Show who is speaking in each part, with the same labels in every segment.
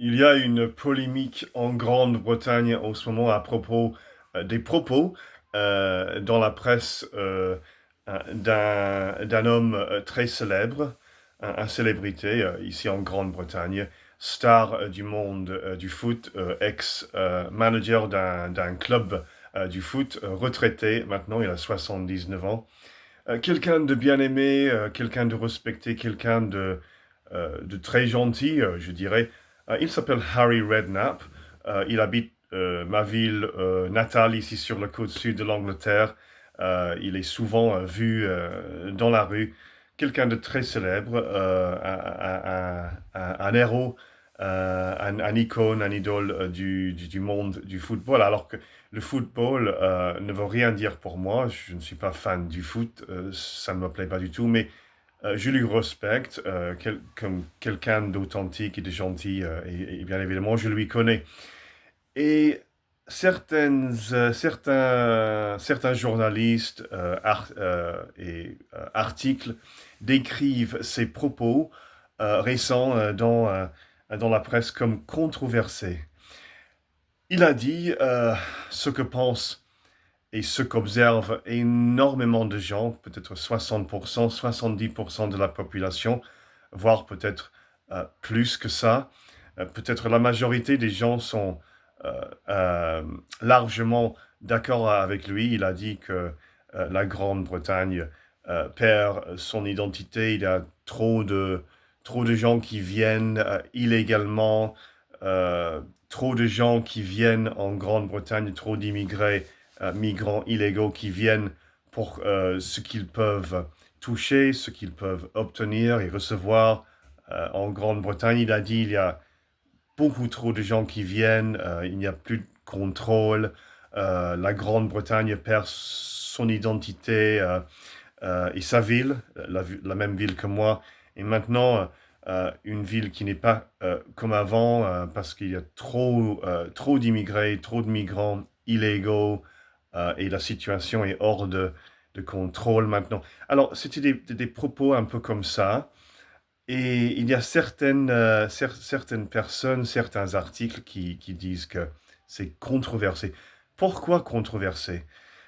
Speaker 1: Il y a une polémique en Grande-Bretagne en ce moment à propos des propos dans la presse d'un homme très célèbre, un célébrité ici en Grande-Bretagne, star du monde du foot, ex-manager d'un club du foot, retraité maintenant, il a 79 ans. Quelqu'un de bien aimé, quelqu'un de respecté, quelqu'un de très gentil, je dirais. Il s'appelle Harry Redknapp. Il habite ma ville natale ici sur la côte sud de l'Angleterre. Il est souvent vu dans la rue. Quelqu'un de très célèbre, un héros, un icône, un idole du monde du football. Alors que le football ne veut rien dire pour moi. Je ne suis pas fan du foot, ça ne me plaît pas du tout, mais je lui respecte comme quelqu'un d'authentique et de gentil, et bien évidemment, je lui connais. Et certains journalistes et articles décrivent ses propos récents dans la presse comme controversés. Il a dit ce que pensent et ce qu'observent énormément de gens, peut-être 60%, 70% de la population, voire peut-être plus que ça. Peut-être la majorité des gens sont euh, euh, largement d'accord avec lui. Il a dit que la Grande-Bretagne perd son identité. Il y a trop de gens qui viennent illégalement, trop de gens qui viennent en Grande-Bretagne, trop d'immigrés migrants illégaux qui viennent pour ce qu'ils peuvent toucher, ce qu'ils peuvent obtenir et recevoir. En Grande-Bretagne, il a dit il y a beaucoup trop de gens qui viennent, il n'y a plus de contrôle, la Grande-Bretagne perd son identité et sa ville, la même ville que moi, et maintenant une ville qui n'est pas comme avant parce qu'il y a trop d'immigrés, trop de migrants illégaux et la situation est hors de contrôle maintenant. Alors, c'était des propos un peu comme ça. Et il y a certaines personnes, certains articles qui disent que c'est controversé. Pourquoi controversé?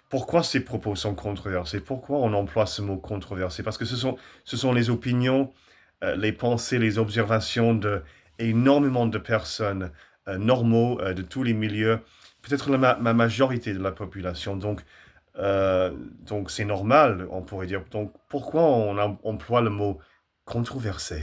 Speaker 1: Pourquoi ces propos sont controversés? Pourquoi on emploie ce mot controversé? Parce que ce sont les opinions, les pensées, les observations de énormément de personnes normaux de tous les milieux, peut-être ma majorité de la population. Donc c'est normal, on pourrait dire. Donc pourquoi on emploie le mot controversé?